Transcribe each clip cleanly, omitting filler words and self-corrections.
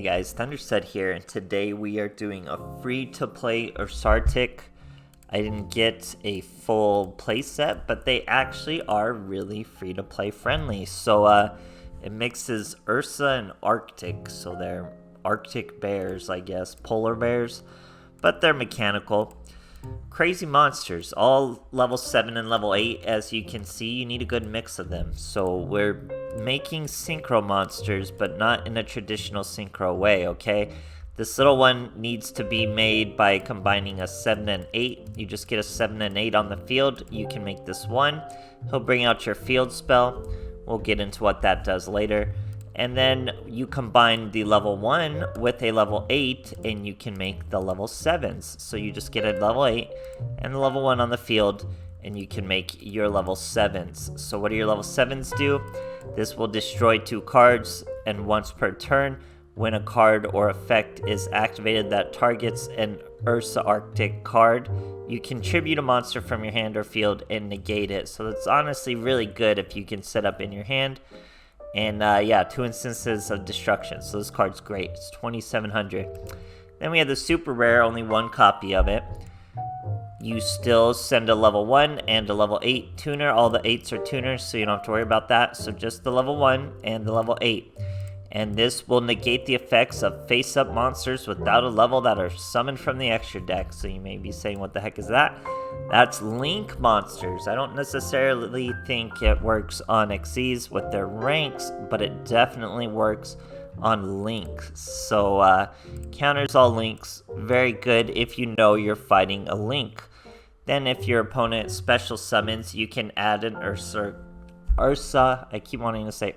guys, THUNDERSTUD here, and today we are doing a free-to-play Ursarctic. I didn't get a full playset, but they actually are really free-to-play friendly. So it mixes Ursa and Arctic, so they're Arctic bears, I guess, polar bears, but they're mechanical. Crazy monsters, all level 7 and level 8. As you can see, you need a good mix of them. So we're making synchro monsters, but not in a traditional synchro way, okay? This little one needs to be made by combining a 7 and 8. You just get a 7 and 8 on the field. You can make this one. He'll bring out your field spell. We'll get into what that does later. And then you combine the level 1 with a level 8, and you can make the level 7s. So you just get a level 8 and a level 1 on the field, and you can make your level 7s. So what do your level 7s do? This will destroy 2 cards, and once per turn, when a card or effect is activated that targets an Ursarctic card, you contribute a monster from your hand or field and negate it. So it's honestly really good if you can set up in your hand. And yeah, 2 instances of destruction. So this card's great. It's 2,700. Then we have the super rare, only 1 copy of it. You still send a level 1 and a level 8 tuner. All the 8s are tuners, so you don't have to worry about that. So just the level 1 and the level 8. And this will negate the effects of face-up monsters without a level that are summoned from the extra deck. So you may be saying, what the heck is that? That's Link monsters. I don't necessarily think it works on Xyz with their ranks, but it definitely works on Links. So counters all Links. Very good if you know you're fighting a Link. Then if your opponent special summons, you can add an Ursa, I keep wanting to say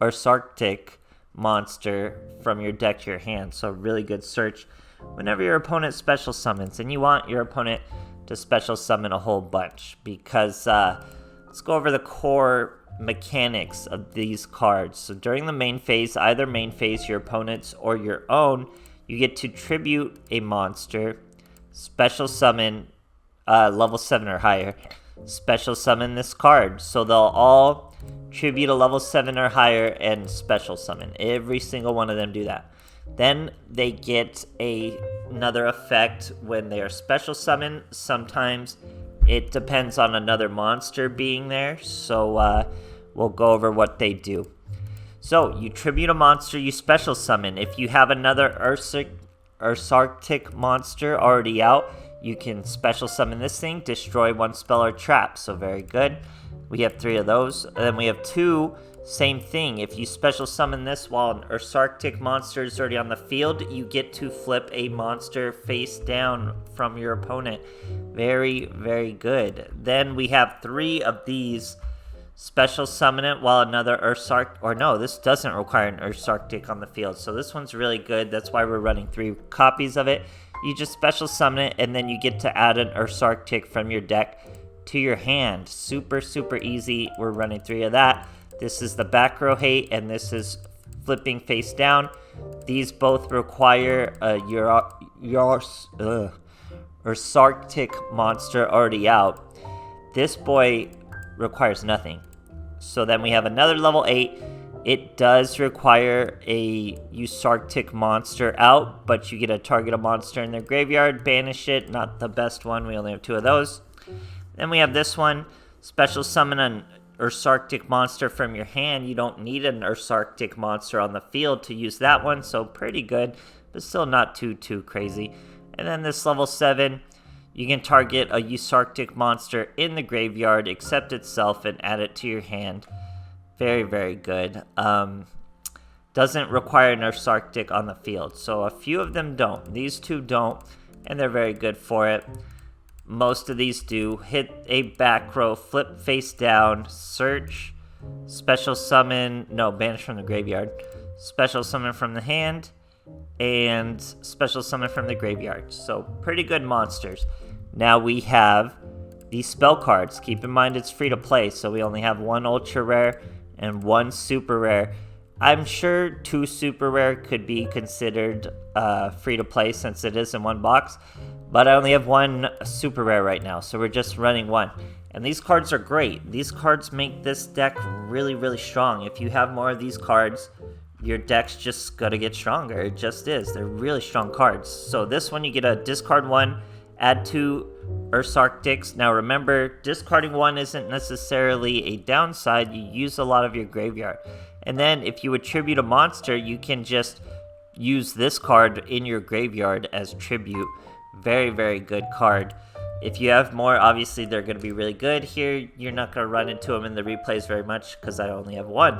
Ursarctic monster from your deck to your hand. So really good search whenever your opponent special summons, and you want your opponent to special summon a whole bunch, because let's go over the core mechanics of these cards. So during the main phase, either main phase, your opponent's or your own, you get to tribute a monster, special summon level 7 or higher, special summon this card. So they'll all tribute a level 7 or higher and special summon. Every single one of them do that. Then they get another effect when they are special summoned. Sometimes it depends on another monster being there. So we'll go over what they do. So you tribute a monster, you special summon. If you have another Ursarctic monster already out, you can special summon this thing, destroy 1 spell or trap. So very good. We have 3 of those. And then we have 2, same thing. If you special summon this while an Ursarctic monster is already on the field, you get to flip a monster face down from your opponent. Very, very good. Then we have 3 of these. Special summon it while another Ursarctic, or no, this doesn't require an Ursarctic on the field. So this one's really good. That's why we're running 3 copies of it. You just special summon it, and then you get to add an Ursarctic from your deck to your hand. Super, super easy. We're running 3 of that. This is the back row hate, and this is flipping face down. These both require a Ursarctic monster already out. This boy requires nothing. So then we have another level 8. It does require a Ursarctic monster out, but you get to target a monster in their graveyard, banish it. Not the best one. We only have 2 of those. Then we have this one, special summon an Ursarctic monster from your hand. You don't need an Ursarctic monster on the field to use that one, so pretty good, but still not too crazy. And then this level 7, you can target a Ursarctic monster in the graveyard, accept itself, and add it to your hand. Very, very good. Doesn't require an Ursarctic on the field, so a few of them don't. These 2 don't, and they're very good for it. Most of these do. Hit a back row, flip face down, search, special summon, no, banish from the graveyard, special summon from the hand, and special summon from the graveyard. So pretty good monsters. Now we have these spell cards. Keep in mind it's free to play, so we only have 1 ultra rare and 1 super rare. I'm sure 2 super rare could be considered free to play since it is in 1 box. But I only have 1 super rare right now, so we're just running 1. And these cards are great. These cards make this deck really, really strong. If you have more of these cards, your deck's just gonna get stronger. It just is. They're really strong cards. So this one, you get a discard 1, add 2 Ursarctics. Now remember, discarding 1 isn't necessarily a downside. You use a lot of your graveyard. And then if you attribute a monster, you can just use this card in your graveyard as tribute. Very, very good card. If you have more, obviously they're going to be really good. Here, you're not going to run into them in the replays very much because I only have 1.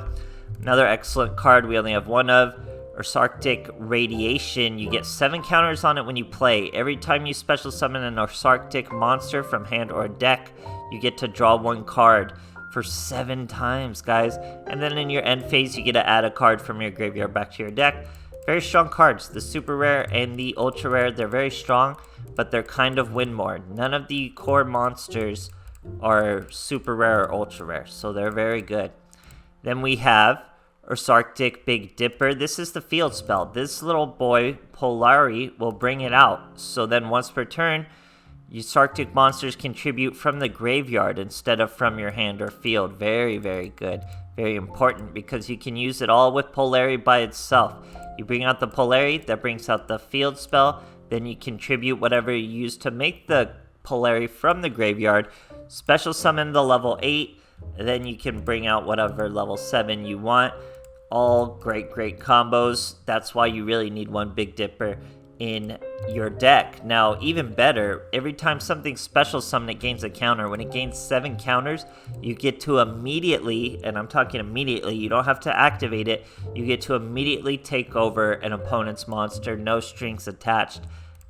Another excellent card we only have 1 of, Ursarctic Radiation. You get 7 counters on it when you play. Every time you special summon an Ursarctic monster from hand or deck, you get to draw 1 card for 7 times, guys. And then in your end phase, you get to add a card from your graveyard back to your deck. Very strong cards. The super rare and the ultra rare, they're very strong, but they're kind of win more. None of the core monsters are super rare or ultra rare, so they're very good. Then we have Ursarctic Big Dipper. This is the field spell. This little boy, Polari, will bring it out. So then once per turn, Ursarctic monsters contribute from the graveyard instead of from your hand or field. Very, very good. Very important because you can use it all with Polari by itself. You bring out the Polari, that brings out the field spell, then you contribute whatever you use to make the Polari from the graveyard, special summon the level 8, and then you can bring out whatever level 7 you want. All great, great combos. That's why you really need one Big Dipper in your deck. Now, even better, every time something special summon, it gains a counter. When it gains 7 counters, you get to immediately, and I'm talking immediately, you don't have to activate it, you get to immediately take over an opponent's monster, no strings attached.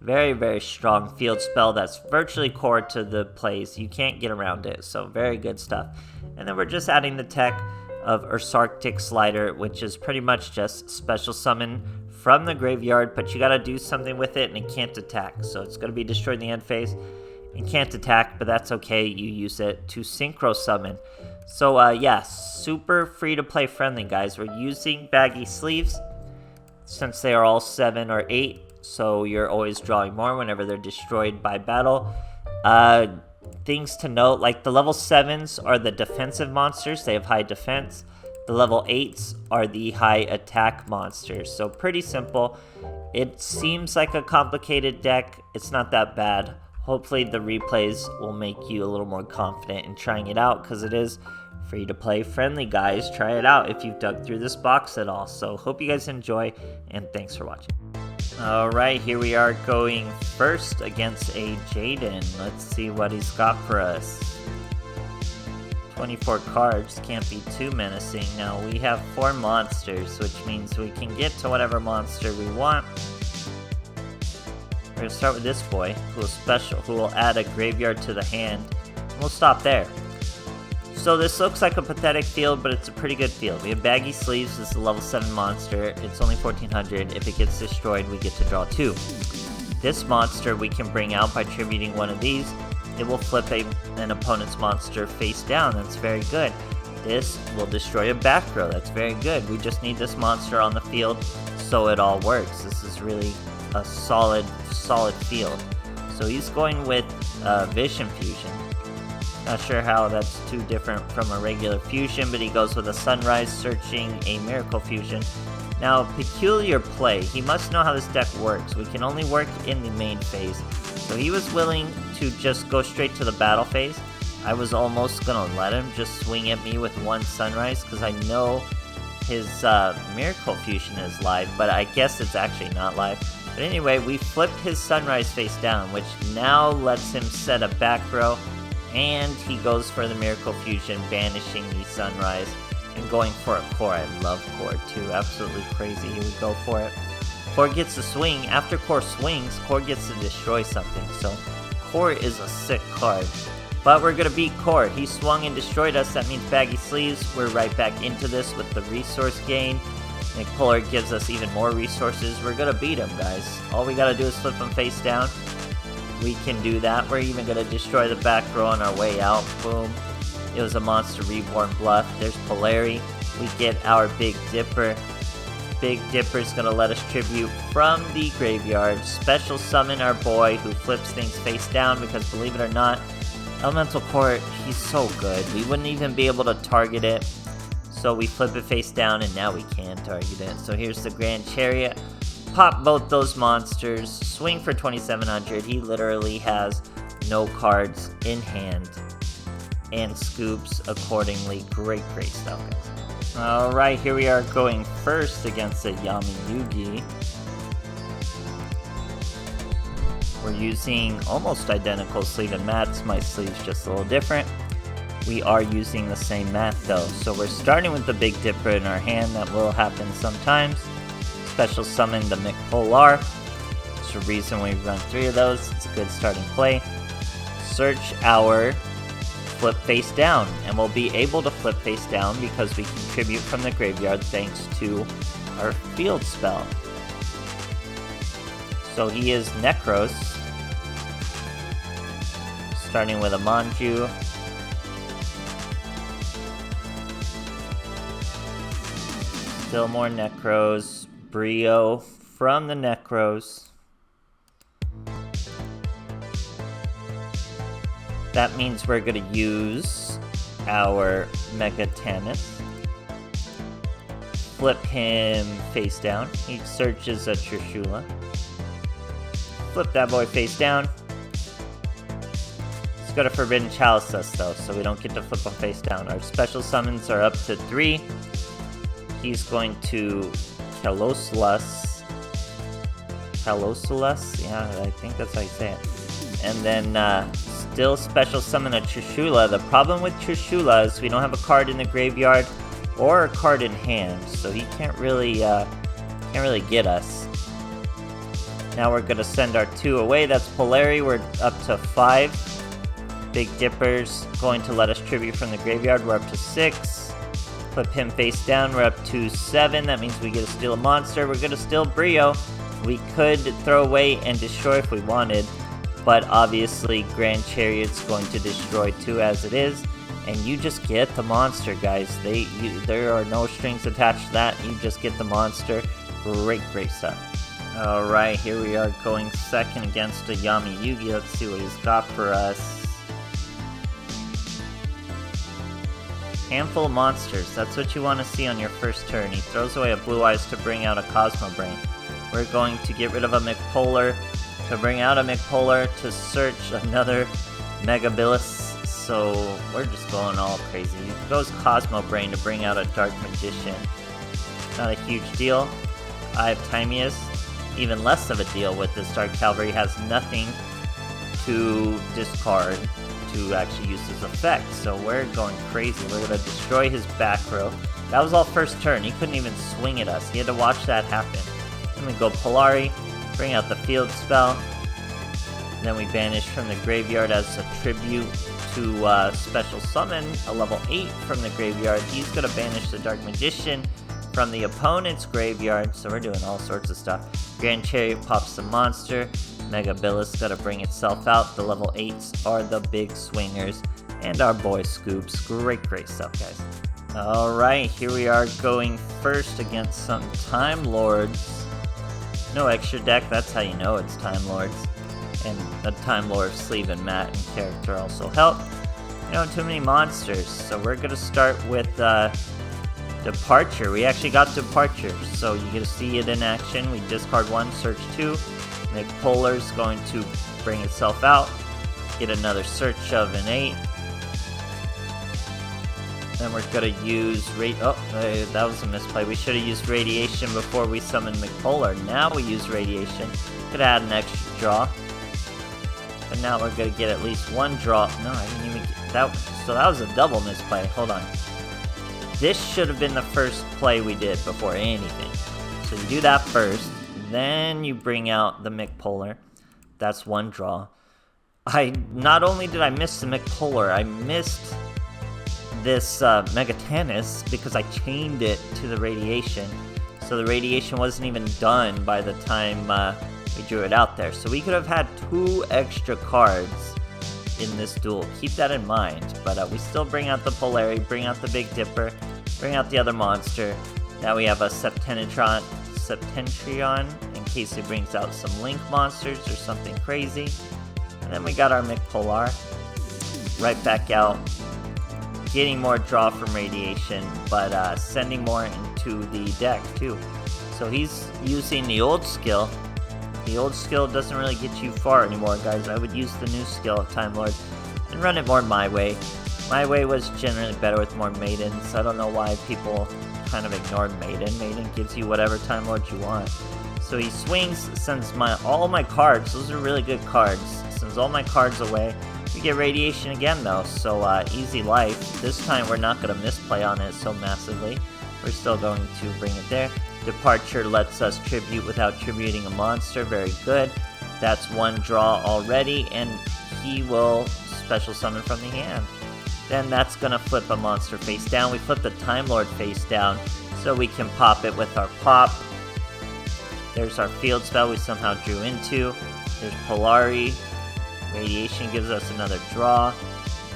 Very, very strong field spell that's virtually core to the plays. You can't get around it, so very good stuff. And then we're just adding the tech of Ursarctic Slider, which is pretty much just special summon from the graveyard, but you gotta do something with it and it can't attack. So it's gonna be destroyed in the end phase and can't attack, but that's okay. You use it to synchro summon. So yeah, super free to play friendly, guys. We're using baggy sleeves since they are all 7 or 8, so you're always drawing more whenever they're destroyed by battle. Things to note, like the level 7s are the defensive monsters. They have high defense. The level 8s are the high attack monsters. So pretty simple. It seems like a complicated deck. It's not that bad. Hopefully the replays will make you a little more confident in trying it out, because it is free to play friendly, guys. Try it out if you've dug through this box at all. So hope you guys enjoy, and thanks for watching. Alright, here we are going first against a Jaden. Let's see what he's got for us. 24 cards, can't be too menacing. Now we have 4 monsters, which means we can get to whatever monster we want. We're gonna start with this boy, who will add a graveyard to the hand. And we'll stop there. So this looks like a pathetic field, but it's a pretty good field. We have baggy sleeves. This is a level 7 monster. It's only 1400. If it gets destroyed, we get to draw 2. This monster we can bring out by tributing one of these. It will flip an opponent's monster face down. That's very good. This will destroy a back row. That's very good. We just need this monster on the field so it all works. This is really a solid field. So he's going with Vision Fusion. Not sure how that's too different from a regular fusion, but he goes with a Sunrise, searching a Miracle Fusion. Now, peculiar play. He must know how this deck works. We can only work in the main phase. So he was willing to just go straight to the battle phase. I was almost gonna let him just swing at me with one Sunrise, because I know his Miracle Fusion is live, but I guess it's actually not live. But anyway, we flipped his Sunrise face down, which now lets him set a back row. And he goes for the Miracle Fusion, banishing the Sunrise and going for a Core. I love Core too, absolutely crazy. He would go for it. Core gets a swing. After Core swings, Core gets to destroy something. So Core is a sick card. But we're going to beat Core. He swung and destroyed us. That means baggy sleeves. We're right back into this with the resource gain. Nick Polar gives us even more resources. We're going to beat him, guys. All we got to do is flip him face down. We can do that. We're even going to destroy the back row on our way out. Boom. It was a Monster Reborn bluff. There's Polari. We get our Big Dipper. Big Dipper is going to let us tribute from the graveyard. Special summon our boy who flips things face down, because believe it or not, Elemental Core, he's so good. We wouldn't even be able to target it So we flip it face down, and now we can target it. So here's the Grand Chariot. Pop both those monsters. Swing for 2,700. He literally has no cards in hand. And scoops accordingly. Great stuff, guys. Alright, here we are going first against the Yami Yugi. We're using almost identical sleeve and mats. My sleeve's just a little different. We are using the same mat though. So we're starting with the Big Dipper in our hand. That will happen sometimes. Special summon the McPolar. There's a reason we've run 3 of those. It's a good starting play. Search our flip face down, and we'll be able to flip face down because we contribute from the graveyard thanks to our field spell. So he is Necros, starting with a Manju. Still more Necros. Brio from the Necros. That means we're going to use our Mega Tannis. Flip him face down. He searches a Trishula. Flip that boy face down. Let's go to Forbidden Chalice us though, so we don't get to flip him face down. Our special summons are up to 3. He's going to Kalosulus. Yeah, I think that's how you say it. And then still special summon a Trishula. The problem with Trishula is we don't have a card in the graveyard or a card in hand, so he can't really get us. Now we're gonna send our 2 away. That's Polari. We're up to 5. Big Dipper's going to let us tribute from the graveyard. We're up to 6. Flip him face down. We're up to 7. That means we get to steal a monster. We're gonna steal Brio. We could throw away and destroy if we wanted, but obviously Grand Chariot's going to destroy 2 as it is, and you just get the monster, guys. There are no strings attached to that. You just get the monster. Great stuff. Alright, here we are going second against a Yami Yugi. Let's see what he's got for us. Handful of monsters. That's what you want to see on your first turn. He throws away a Blue Eyes to bring out a Cosmo Brain. We're going to get rid of a McPolar to bring out a McPolar to search another Megabilis. So we're just going all crazy. He goes Cosmo Brain to bring out a Dark Magician. Not a huge deal. I have Timeus. Even less of a deal with this Dark Cavalry. Has nothing to discard to actually use his effect. So we're going crazy. We're going to destroy his back row. That was all first turn. He couldn't even swing at us. He had to watch that happen. Then we go Polari. Bring out the field spell. Then we banish from the graveyard as a tribute to special summon a level 8 from the graveyard. He's going to banish the Dark Magician from the opponent's graveyard. So we're doing all sorts of stuff. Grand Chariot pops the monster. Megabilis got to bring itself out. The level 8s are the big swingers. And our boy Scoops. Great stuff, guys. Alright, here we are going first against some Time Lords. No extra deck, that's how you know it's Time Lords. And the Time Lord sleeve and mat and character also help. You know, too many monsters, so we're gonna start with Departure. We actually got Departure, so you get to see it in action. We discard 1, search 2. McPolar's going to bring itself out. Get another search of an 8. Then we're gonna use that was a misplay. We should have used Radiation before we summoned McPolar. Now we use Radiation. Could add an extra draw. But now we're gonna get at least 1 draw. No, I didn't even get that. So that was a double misplay. Hold on. This should have been the first play we did before anything. So you do that first. Then you bring out the McPolar. That's 1 draw. Not only did I miss the McPolar, I missed this Mega Tannis because I chained it to the Radiation. So the Radiation wasn't even done by the time we drew it out there. So we could have had 2 extra cards in this duel. Keep that in mind. But we still bring out the Polari, bring out the Big Dipper, bring out the other monster. Now we have a Septentrion in case it brings out some Link monsters or something crazy. And then we got our McPolar right back out. getting more draw from radiation, but sending more into the deck too. So he's using the old skill. The old skill doesn't really get you far anymore, guys. I would use the new skill of Time Lord and run it more my way. My way was generally better with more maidens. I don't know why people kind of ignore maiden. Maiden gives you whatever Time Lord you want. So he swings, sends all my cards. Those are really good cards. Sends all my cards away. We get radiation again though, so easy life. This time we're not going to misplay on it so massively. We're still going to bring it there. Departure lets us tribute without tributing a monster. Very good. That's one draw already, and he will special summon from the hand. Then that's going to flip a monster face down. We flip the Time Lord face down so we can pop it with our pop. There's our field spell we somehow drew into. There's Polari. Radiation gives us another draw.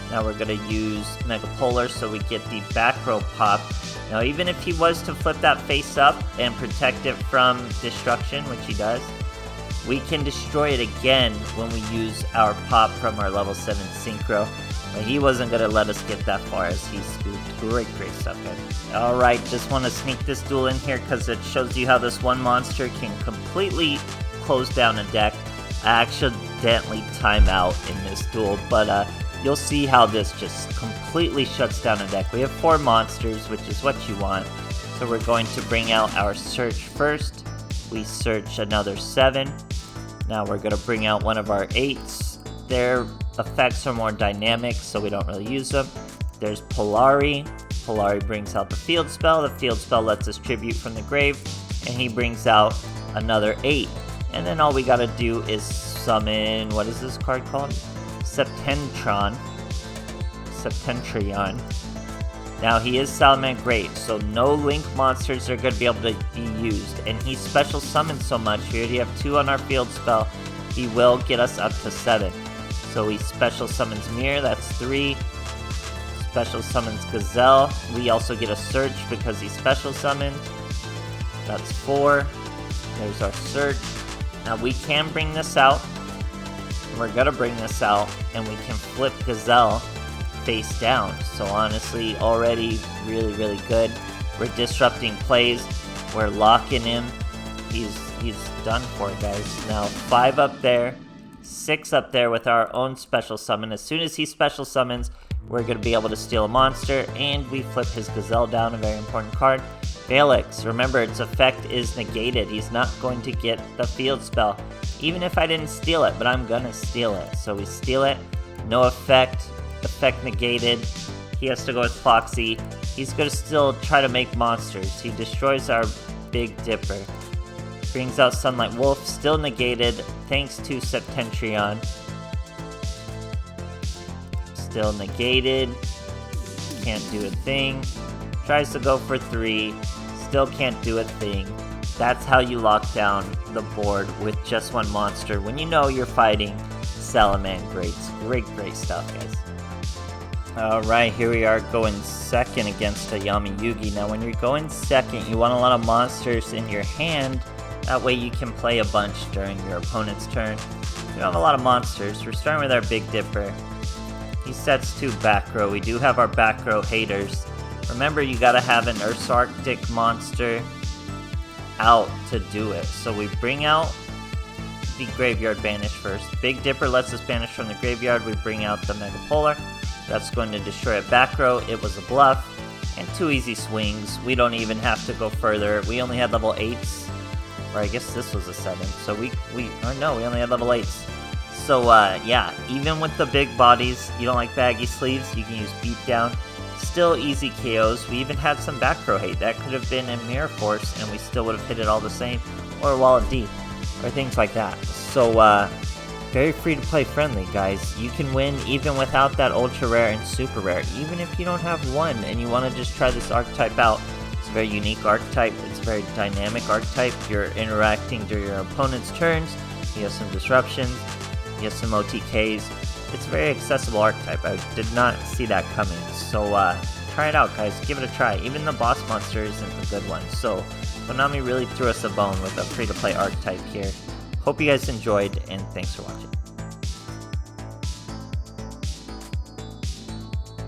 Now we're going to use Megapolar so we get the back row pop. Now even if he was to flip that face up and protect it from destruction, which he does, we can destroy it again when we use our pop from our level 7 Synchro. But he wasn't going to let us get that far as he scooped. Great stuff, guys. Alright, just want to sneak this duel in here because it shows you how this one monster can completely close down a deck. I accidentally time out in this duel, but you'll see how this just completely shuts down a deck. We have 4 monsters, which is what you want. So we're going to bring out our search first. We search another 7. Now we're going to bring out one of our 8s. Their effects are more dynamic, so we don't really use them. There's Polari. Polari brings out the field spell. The field spell lets us tribute from the grave, and he brings out another 8. And then all we gotta do is summon, what is this card called? Septentrion. Now he is Salaman Great, so no Link monsters are going to be able to be used. And he special summons so much, we already have 2 on our field spell, he will get us up to 7. So he special summons Mirror, that's 3. Special summons Gazelle, we also get a search because he special summoned. That's 4. There's our search. Now we can bring this out. We're gonna bring this out, and we can flip Gazelle face down. So honestly, already really good. We're disrupting plays. We're locking him. He's done for, guys. Now 5 up there, 6 up there with our own special summon. As soon as he special summons, we're gonna be able to steal a monster, and we flip his Gazelle down, a very important card. Valix, remember its effect is negated. He's not going to get the field spell, even if I didn't steal it, but I'm gonna steal it. So we steal it, no effect, effect negated. He has to go with Foxy. He's gonna still try to make monsters. He destroys our Big Dipper. Brings out Sunlight Wolf, still negated, thanks to Septentrion. Still negated, can't do a thing. Tries to go for 3, still can't do a thing. That's how you lock down the board with just one monster when you know you're fighting Salaman Greats. Great stuff, guys. Alright, here we are going second against a Yami Yugi. Now when you're going second, you want a lot of monsters in your hand. That way you can play a bunch during your opponent's turn. We don't have a lot of monsters. We're starting with our Big Dipper. He sets 2 back row. We do have our back row haters. Remember, you gotta have an Ursarctic monster out to do it. So we bring out the Graveyard Banish first. Big Dipper lets us banish from the graveyard. We bring out the Megapolar. That's going to destroy a back row. It was a bluff. And 2 easy swings. We don't even have to go further. We only had level 8s. Or I guess this was a 7. So we only had level 8s. So yeah, even with the big bodies, you don't like baggy sleeves, you can use Beatdown. Still easy KOs. We even had some back row hate. That could have been a Mirror Force and we still would have hit it all the same. Or a Wall of D. Or things like that. So very free to play friendly, guys. You can win even without that ultra rare and super rare. Even if you don't have one and you want to just try this archetype out. It's a very unique archetype. It's a very dynamic archetype. You're interacting during your opponent's turns. You have some disruptions. You have some OTKs. It's a very accessible archetype. I did not see that coming. So try it out, guys. Give it a try. Even the boss monster isn't a good one. So Konami really threw us a bone with a free-to-play archetype here. Hope you guys enjoyed, and thanks for watching.